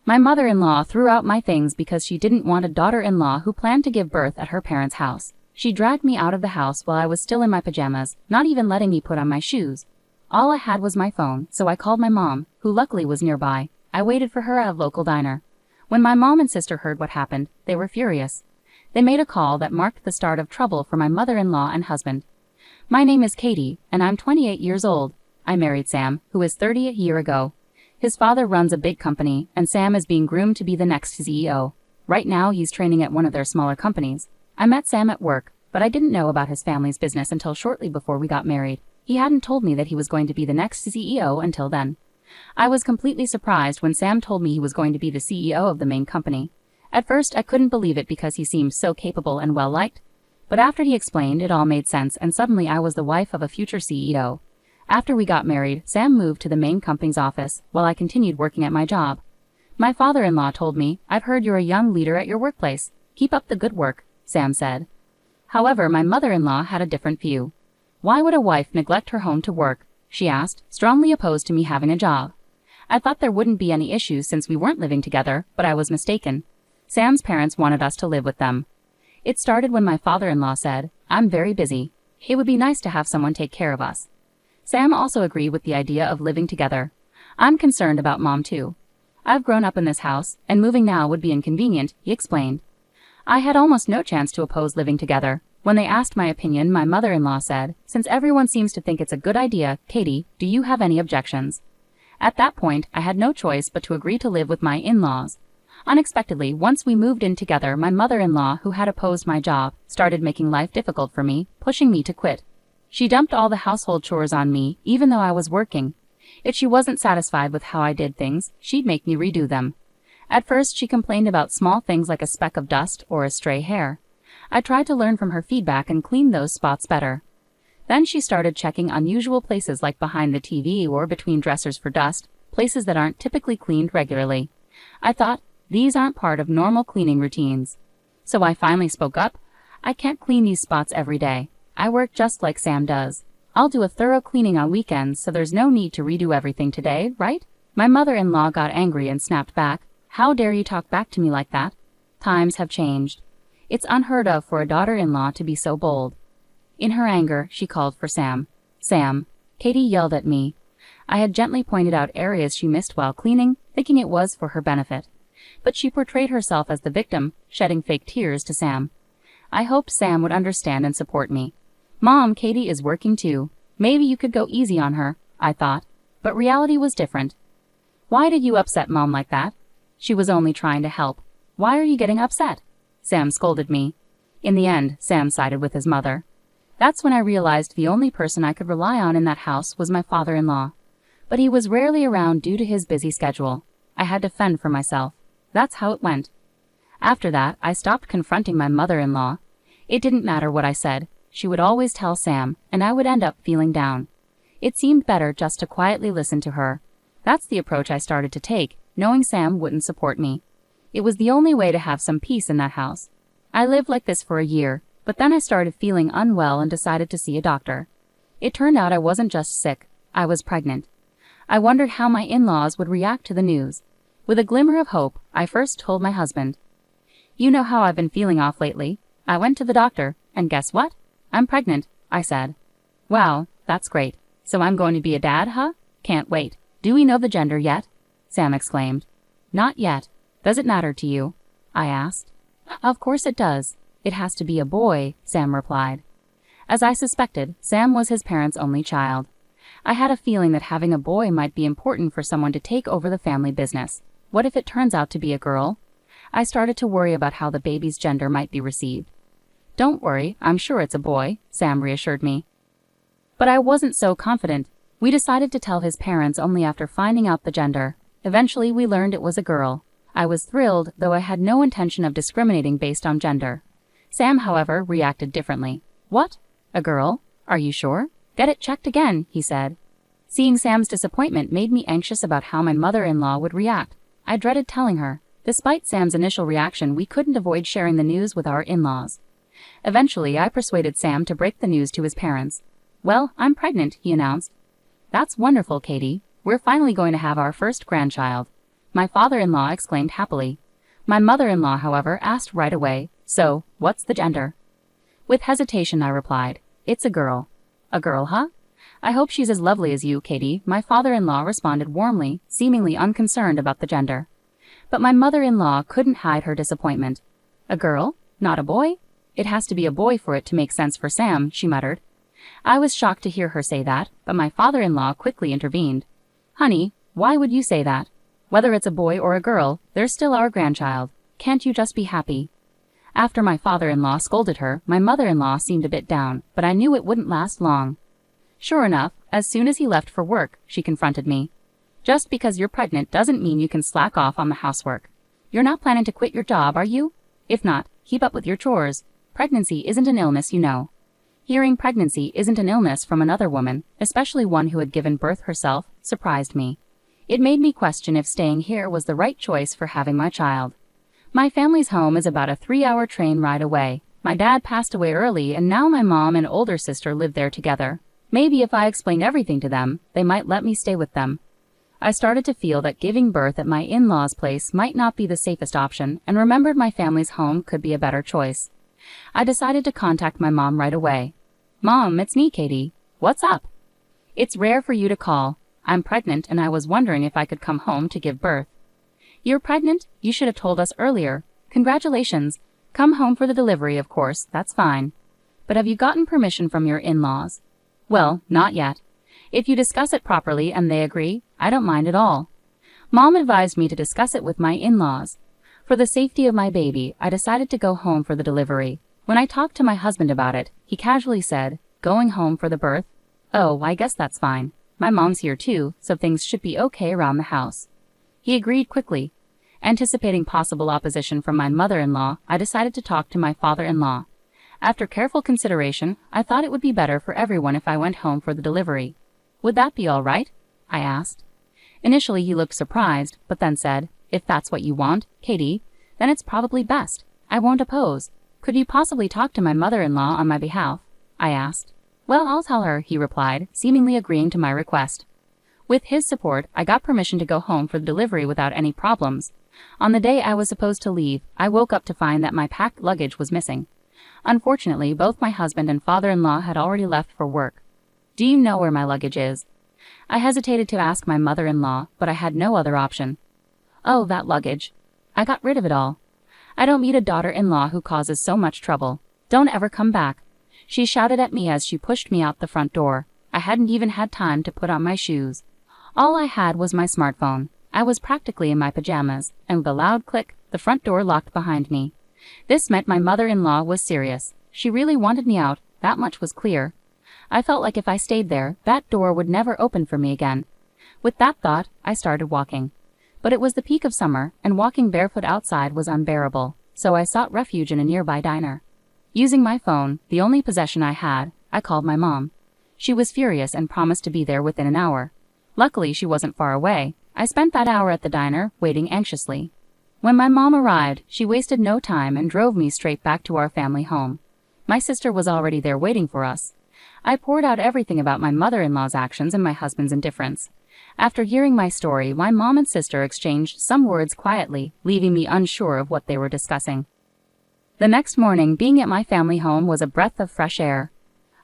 My mother-in-law threw out my things because she didn't want a daughter-in-law who planned to give birth at her parents' house. She dragged me out of the house while I was still in my pajamas, not even letting me put on my shoes. All I had was my phone, so I called my mom, who luckily was nearby. I waited for her at a local diner. When my mom and sister heard what happened, they were furious. They made a call that marked the start of trouble for my mother-in-law and husband. My name is Katie, and I'm 28 years old. I married Sam, who is 30 a year ago. His father runs a big company, and Sam is being groomed to be the next CEO. Right now, he's training at one of their smaller companies. I met Sam at work, but I didn't know about his family's business until shortly before we got married. He hadn't told me that he was going to be the next CEO until then. I was completely surprised when Sam told me he was going to be the CEO of the main company. At first, I couldn't believe it because he seemed so capable and well-liked. But after he explained, it all made sense, and suddenly I was the wife of a future CEO. After we got married, Sam moved to the main company's office, while I continued working at my job. My father-in-law told me, "I've heard you're a young leader at your workplace. Keep up the good work," Sam said. However, my mother-in-law had a different view. "Why would a wife neglect her home to work?" she asked, strongly opposed to me having a job. I thought there wouldn't be any issues since we weren't living together, but I was mistaken. Sam's parents wanted us to live with them. It started when my father-in-law said, "I'm very busy. It would be nice to have someone take care of us." Sam also agreed with the idea of living together. "I'm concerned about Mom too. I've grown up in this house, and moving now would be inconvenient," he explained. I had almost no chance to oppose living together. When they asked my opinion, my mother-in-law said, "Since everyone seems to think it's a good idea, Katie, do you have any objections?" At that point, I had no choice but to agree to live with my in-laws. Unexpectedly, once we moved in together, my mother-in-law, who had opposed my job, started making life difficult for me, pushing me to quit. She dumped all the household chores on me, even though I was working. If she wasn't satisfied with how I did things, she'd make me redo them. At first, she complained about small things like a speck of dust or a stray hair. I tried to learn from her feedback and clean those spots better. Then she started checking unusual places like behind the TV or between dressers for dust, places that aren't typically cleaned regularly. I thought, these aren't part of normal cleaning routines. So I finally spoke up. "I can't clean these spots every day. I work just like Sam does. I'll do a thorough cleaning on weekends, so there's no need to redo everything today, right?" My mother-in-law got angry and snapped back. "How dare you talk back to me like that? Times have changed. It's unheard of for a daughter-in-law to be so bold." In her anger, she called for Sam. "Sam," Katie yelled at me. I had gently pointed out areas she missed while cleaning, thinking it was for her benefit. But she portrayed herself as the victim, shedding fake tears to Sam. I hoped Sam would understand and support me. "Mom, Katie is working too. Maybe you could go easy on her," I thought. But reality was different. "Why did you upset Mom like that? She was only trying to help. Why are you getting upset?" Sam scolded me. In the end, Sam sided with his mother. That's when I realized the only person I could rely on in that house was my father-in-law. But he was rarely around due to his busy schedule. I had to fend for myself. That's how it went. After that, I stopped confronting my mother-in-law. It didn't matter what I said. She would always tell Sam, and I would end up feeling down. It seemed better just to quietly listen to her. That's the approach I started to take, knowing Sam wouldn't support me. It was the only way to have some peace in that house. I lived like this for a year, but then I started feeling unwell and decided to see a doctor. It turned out I wasn't just sick, I was pregnant. I wondered how my in-laws would react to the news. With a glimmer of hope, I first told my husband. "You know how I've been feeling off lately. I went to the doctor, and guess what? I'm pregnant," I said. "Wow, that's great. So I'm going to be a dad, huh? Can't wait. Do we know the gender yet?" Sam exclaimed. "Not yet. Does it matter to you?" I asked. "Of course it does. It has to be a boy," Sam replied. As I suspected, Sam was his parents' only child. I had a feeling that having a boy might be important for someone to take over the family business. What if it turns out to be a girl? I started to worry about how the baby's gender might be received. "Don't worry, I'm sure it's a boy," Sam reassured me. But I wasn't so confident. We decided to tell his parents only after finding out the gender. Eventually, we learned it was a girl. I was thrilled, though I had no intention of discriminating based on gender. Sam, however, reacted differently. "What? A girl? Are you sure? Get it checked again," he said. Seeing Sam's disappointment made me anxious about how my mother-in-law would react. I dreaded telling her. Despite Sam's initial reaction, we couldn't avoid sharing the news with our in-laws. Eventually, I persuaded Sam to break the news to his parents. "Well, I'm pregnant," he announced. "That's wonderful, Katie. We're finally going to have our first grandchild." my father-in-law exclaimed happily. My mother-in-law, however, asked right away, "So, what's the gender?" With hesitation I replied, "It's a girl." "A girl, huh? I hope she's as lovely as you, Katie," my father-in-law responded warmly, seemingly unconcerned about the gender. But my mother-in-law couldn't hide her disappointment. "A girl? Not a boy? It has to be a boy for it to make sense for Sam," she muttered. I was shocked to hear her say that, but my father-in-law quickly intervened. "Honey, why would you say that? Whether it's a boy or a girl, they're still our grandchild. Can't you just be happy?" After my father-in-law scolded her, my mother-in-law seemed a bit down, but I knew it wouldn't last long. Sure enough, as soon as he left for work, she confronted me. "Just because you're pregnant doesn't mean you can slack off on the housework. You're not planning to quit your job, are you? If not, keep up with your chores. Pregnancy isn't an illness, you know." Hearing pregnancy isn't an illness from another woman, especially one who had given birth herself, surprised me. It made me question if staying here was the right choice for having my child. My family's home is about a 3-hour train ride away. My dad passed away early, and now my mom and older sister live there together. Maybe if I explained everything to them, they might let me stay with them. I started to feel that giving birth at my in-laws' place might not be the safest option, and remembered my family's home could be a better choice. I decided to contact my mom right away. "Mom, it's me, Katie. What's up?" "It's rare for you to call. I'm pregnant and I was wondering if I could come home to give birth." "You're pregnant? You should have told us earlier. Congratulations. Come home for the delivery, of course, that's fine. But have you gotten permission from your in-laws?" "Well, not yet. If you discuss it properly and they agree, I don't mind at all." Mom advised me to discuss it with my in-laws. For the safety of my baby, I decided to go home for the delivery. When I talked to my husband about it, he casually said, "Going home for the birth? Oh, I guess that's fine. My mom's here too, so things should be okay around the house." He agreed quickly. Anticipating possible opposition from my mother-in-law, I decided to talk to my father-in-law. After careful consideration, I thought it would be better for everyone if I went home for the delivery. "Would that be all right?" I asked. Initially he looked surprised, but then said, "If that's what you want, Katie, then it's probably best. I won't oppose. Could you possibly talk to my mother-in-law on my behalf?" I asked. "Well, I'll tell her," he replied, seemingly agreeing to my request. With his support, I got permission to go home for the delivery without any problems. On the day I was supposed to leave, I woke up to find that my packed luggage was missing. Unfortunately, both my husband and father-in-law had already left for work. "Do you know where my luggage is?" I hesitated to ask my mother-in-law, but I had no other option. "Oh, that luggage. I got rid of it all. I don't need a daughter-in-law who causes so much trouble. Don't ever come back," she shouted at me as she pushed me out the front door. I hadn't even had time to put on my shoes. All I had was my smartphone. I was practically in my pajamas, and with a loud click, the front door locked behind me. This meant my mother-in-law was serious. She really wanted me out, that much was clear. I felt like if I stayed there, that door would never open for me again. With that thought, I started walking. But it was the peak of summer, and walking barefoot outside was unbearable, so I sought refuge in a nearby diner. Using my phone, the only possession I had, I called my mom. She was furious and promised to be there within an hour. Luckily, she wasn't far away. I spent that hour at the diner, waiting anxiously. When my mom arrived, she wasted no time and drove me straight back to our family home. My sister was already there waiting for us. I poured out everything about my mother-in-law's actions and my husband's indifference. After hearing my story, my mom and sister exchanged some words quietly, leaving me unsure of what they were discussing. The next morning, being at my family home was a breath of fresh air.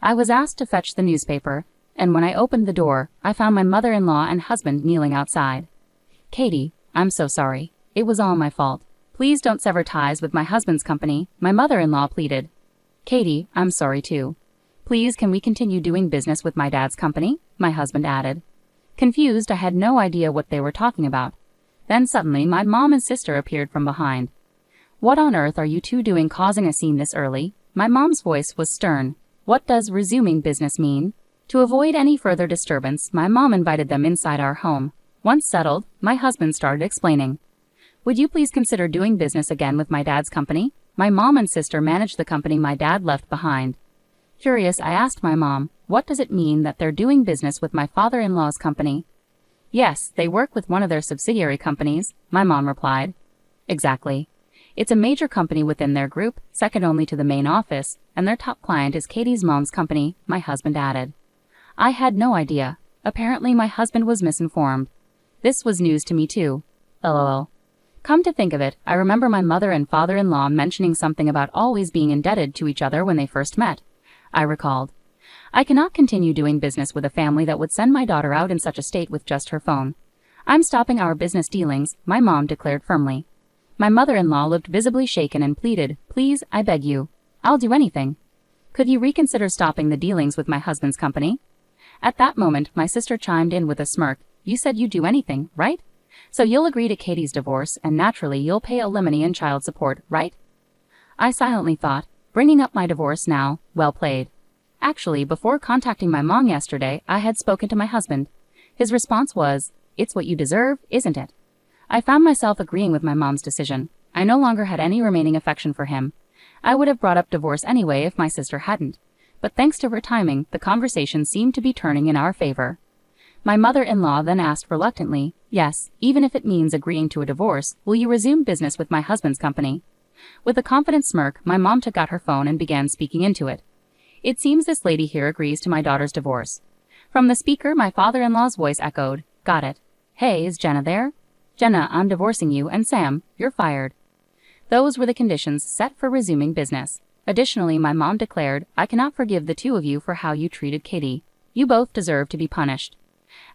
I was asked to fetch the newspaper, and when I opened the door, I found my mother-in-law and husband kneeling outside. "Katie, I'm so sorry. It was all my fault. Please don't sever ties with my husband's company," my mother-in-law pleaded. "Katie, I'm sorry too. Please, can we continue doing business with my dad's company?" my husband added. Confused, I had no idea what they were talking about. Then suddenly, my mom and sister appeared from behind. "What on earth are you two doing causing a scene this early?" My mom's voice was stern. "What does resuming business mean?" To avoid any further disturbance, my mom invited them inside our home. Once settled, my husband started explaining. "Would you please consider doing business again with my dad's company? My mom and sister manage the company my dad left behind." Curious, I asked my mom, "What does it mean that they're doing business with my father-in-law's company?" "Yes, they work with one of their subsidiary companies," my mom replied. "Exactly. It's a major company within their group, second only to the main office, and their top client is Katie's mom's company," my husband added. I had no idea. Apparently my husband was misinformed. This was news to me too. lol. Come to think of it, I remember my mother and father-in-law mentioning something about always being indebted to each other when they first met. I recalled. I cannot continue doing business with a family that would send my daughter out in such a state with just her phone. I'm stopping our business dealings, my mom declared firmly. My mother-in-law looked visibly shaken and pleaded, please, I beg you. I'll do anything. Could you reconsider stopping the dealings with my husband's company? At that moment, my sister chimed in with a smirk. You said you'd do anything, right? So you'll agree to Katie's divorce, and naturally you'll pay alimony and child support, right? I silently thought, bringing up my divorce now, well played. Actually, before contacting my mom yesterday, I had spoken to my husband. His response was, it's what you deserve, isn't it? I found myself agreeing with my mom's decision. I no longer had any remaining affection for him. I would have brought up divorce anyway if my sister hadn't. But thanks to her timing, the conversation seemed to be turning in our favor. My mother-in-law then asked reluctantly, yes, even if it means agreeing to a divorce, will you resume business with my husband's company? With a confident smirk, my mom took out her phone and began speaking into it. It seems this lady here agrees to my daughter's divorce. From the speaker, my father-in-law's voice echoed, got it. Hey, is Jenna there? Jenna, I'm divorcing you, and Sam, you're fired. Those were the conditions set for resuming business. Additionally, my mom declared, I cannot forgive the two of you for how you treated Katie. You both deserve to be punished.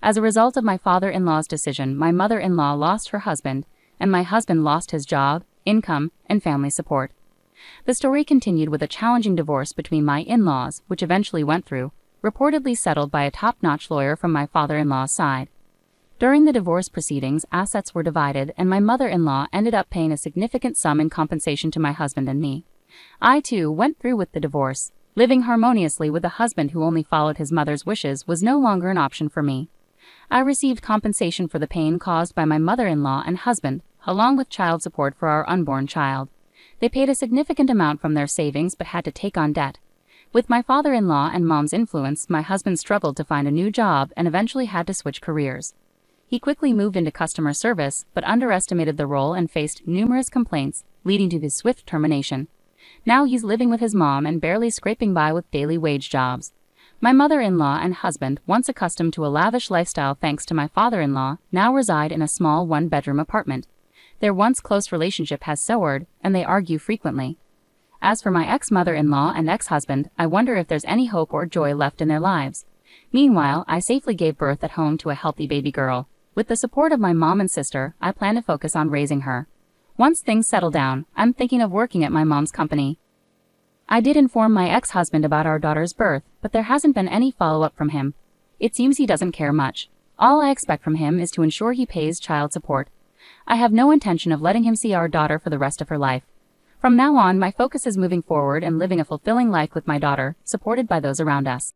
As a result of my father-in-law's decision, my mother-in-law lost her husband, and my husband lost his job, income, and family support. The story continued with a challenging divorce between my in-laws, which eventually went through, reportedly settled by a top-notch lawyer from my father-in-law's side. During the divorce proceedings, assets were divided, and my mother-in-law ended up paying a significant sum in compensation to my husband and me. I, too, went through with the divorce. Living harmoniously with a husband who only followed his mother's wishes was no longer an option for me. I received compensation for the pain caused by my mother-in-law and husband, along with child support for our unborn child. They paid a significant amount from their savings but had to take on debt. With my father-in-law and mom's influence, my husband struggled to find a new job and eventually had to switch careers. He quickly moved into customer service, but underestimated the role and faced numerous complaints, leading to his swift termination. Now he's living with his mom and barely scraping by with daily wage jobs. My mother-in-law and husband, once accustomed to a lavish lifestyle thanks to my father-in-law, now reside in a small one-bedroom apartment. Their once close relationship has soured, and they argue frequently. As for my ex-mother-in-law and ex-husband, I wonder if there's any hope or joy left in their lives. Meanwhile, I safely gave birth at home to a healthy baby girl. With the support of my mom and sister, I plan to focus on raising her. Once things settle down, I'm thinking of working at my mom's company. I did inform my ex-husband about our daughter's birth, but there hasn't been any follow-up from him. It seems he doesn't care much. All I expect from him is to ensure he pays child support. I have no intention of letting him see our daughter for the rest of her life. From now on, my focus is moving forward and living a fulfilling life with my daughter, supported by those around us.